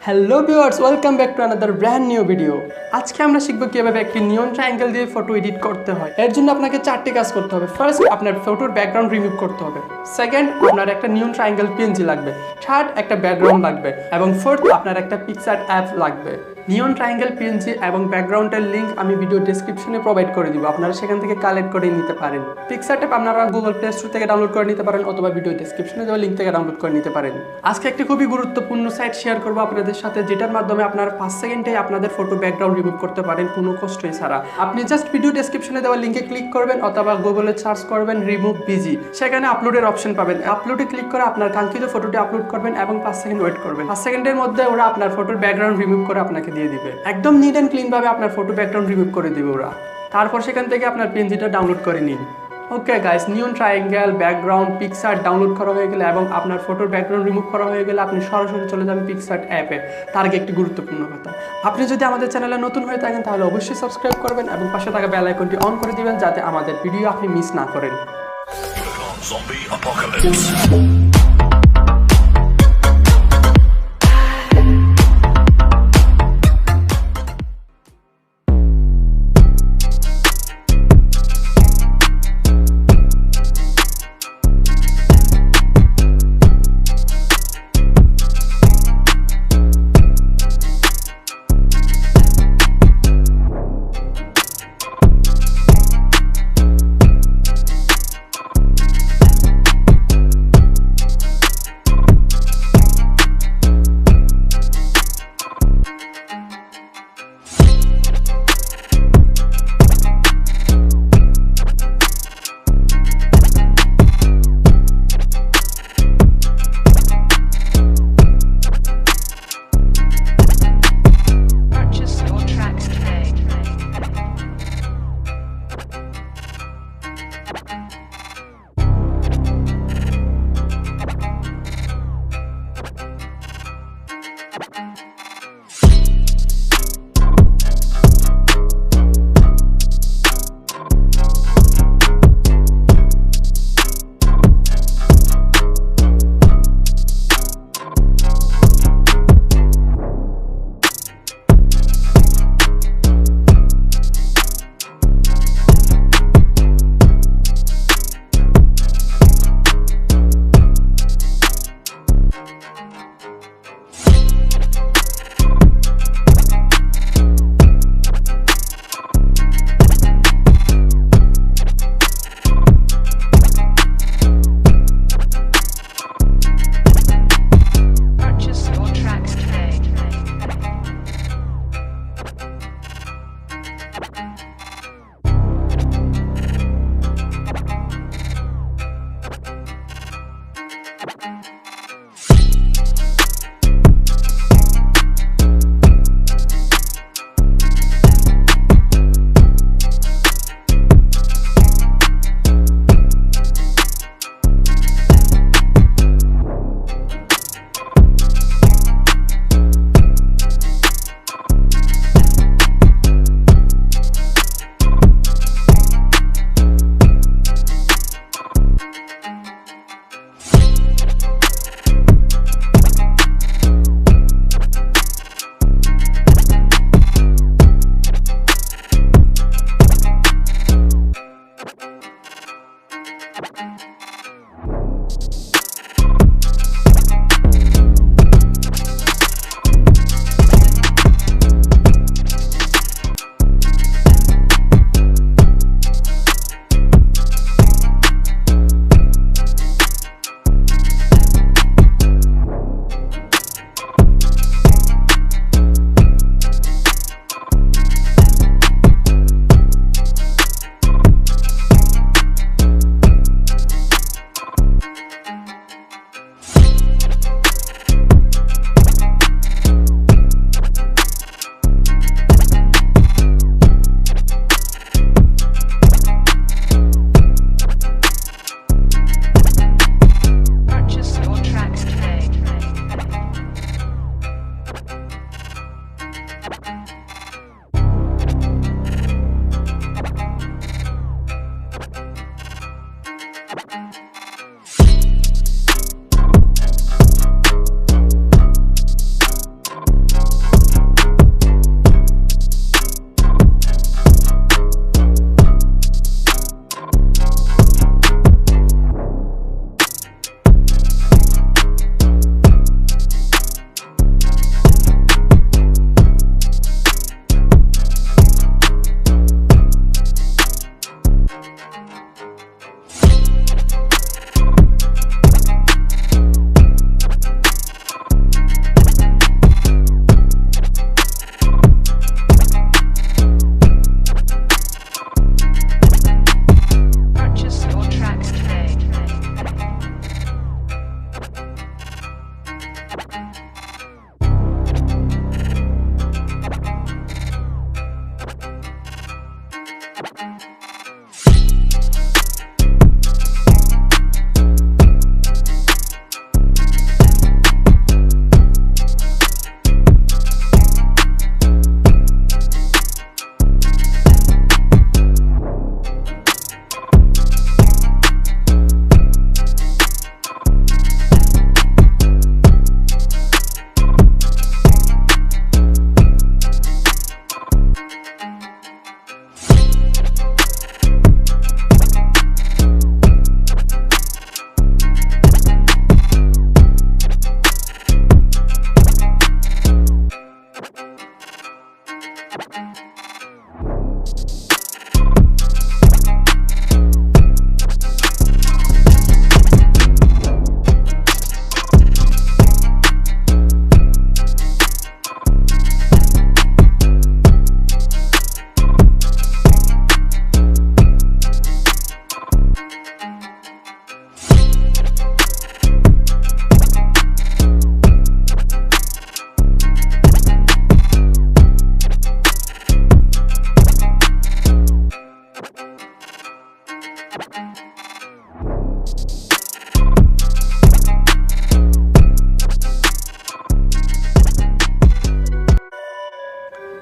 Hello viewers, welcome back to another brand new video. আজকে আমরা শিখব কিভাবে একটি নিয়ন ট্রায়াঙ্গেল দিয়ে ফটো এডিট করতে হয়। এর জন্য আপনাকে চারটি কাজ করতে হবে। ফার্স্ট, আপনার ফটোর ব্যাকগ্রাউন্ড রিমুভ করতে হবে। সেকেন্ড, আপনার একটা নিয়ন ট্রায়াঙ্গেল পিএনজি লাগবে। থার্ড, একটা ব্যাকগ্রাউন্ড লাগবে। এবং ফোর্থ, আপনার একটা পিক্সআর্ট অ্যাপ লাগবে। নিয়ন ট্রায়াঙ্গেল পিএনজি এবং ব্যাকগ্রাউন্ডের লিঙ্ক আমি ভিডিও ডেসক্রিপশনে প্রোভাইড করে দিব, আপনারা সেখান থেকে কালেক্ট করে নিতে পারেন। পিক্সআর্ট অ্যাপ আপনারা গুগল প্লে স্টোর থেকে ডাউনলোড করে নিতে পারেন অথবা ভিডিও ডেসক্রিপশনে দেওয়া লিঙ্ক থেকে ডাউনলোড করে নিতে পারেন। আজকে একটি খুবই গুরুত্বপূর্ণ সাইট শেয়ার করবো আপনাদের সাথে, যেটার মাধ্যমে আপনারা 5 সেকেন্ডে আপনাদের ফটো ব্যাকগ্রাউন্ড রিমুভ করতে পারেন কোনো কষ্টই ছাড়া। আপনি জাস্ট ভিডিও ডেসক্রিপশনে দেওয়া লিঙ্কে ক্লিক করবেন অথবা গুগলে সার্চ করবেন রিমুভ বিজি, সেখানে আপলোডের অপশন পাবেন। আপলোডে ক্লিক করে আপনার কাঙ্ক্ষিত ফটোটি আপলোড করবেন এবং 5 সেকেন্ড ওয়েট করবেন। 5 সেকেন্ডের মধ্যে ওরা আপনার ফটোর ব্যাকগ্রাউন্ড রিমুভ করে আপনাকে দিয়ে দিবে। একদম নিট অ্যান্ড ক্লিন ভাবে আপনার ফটো ব্যাকগ্রাউন্ড রিমুভ করে দিবে ওরা। তারপর সেখান থেকে আপনার পিএনজিটা ডাউনলোড করে নিন। ওকে গাইস, নিয়ন ট্রায়াঙ্গেল, ব্যাকগ্রাউন্ড, পিক্সআর্ট ডাউনলোড করা হয়ে গেলে এবং আপনার ফটোর ব্যাকগ্রাউন্ড রিমুভ করা হয়ে গেলে আপনি সরাসরি চলে যাবেন পিক্সআর্ট অ্যাপে। তার আগে একটি গুরুত্বপূর্ণ কথা, আপনি যদি আমাদের চ্যানেলে নতুন হয়ে থাকেন তাহলে অবশ্যই সাবস্ক্রাইব করবেন এবং পাশে থাকা বেল আইকনটি অন করে দিবেন যাতে আমাদের ভিডিও আপনি মিস না করেন।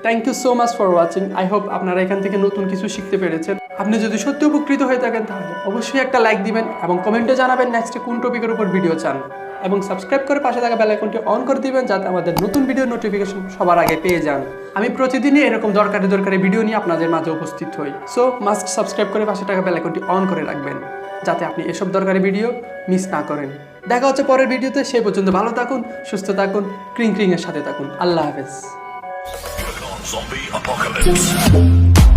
Thank you so much for watching. I hope আপনারা এখান থেকে নতুন কিছু শিখতে পেরেছেন। আপনি যদি সত্যি উপকৃত হয়ে থাকেন তাহলে অবশ্যই একটা লাইক দিবেন এবং কমেন্টে জানাবেন নেক্সটে কোন টপিকের উপর ভিডিও চান, এবং সাবস্ক্রাইব করে পাশে থাকা বেল আইকনটি অন করে দিবেন যাতে আমাদের নতুন ভিডিও নোটিফিকেশন সবার আগে পেয়ে যান। আমি প্রতিদিনই এরকম দরকারি ভিডিও নিয়ে আপনাদের মাঝে উপস্থিত হই। সো মাস্ট সাবস্ক্রাইব করে পাশে থাকা বেল আইকনটি অন করে রাখবেন যাতে আপনি এসব দরকারি ভিডিও মিস না করেন। দেখা হচ্ছে পরের ভিডিওতে, সেই পর্যন্ত ভালো থাকুন, সুস্থ থাকুন, ক্রিং এর সাথে থাকুন। আল্লাহ হাফেজ। Zombie apocalypse.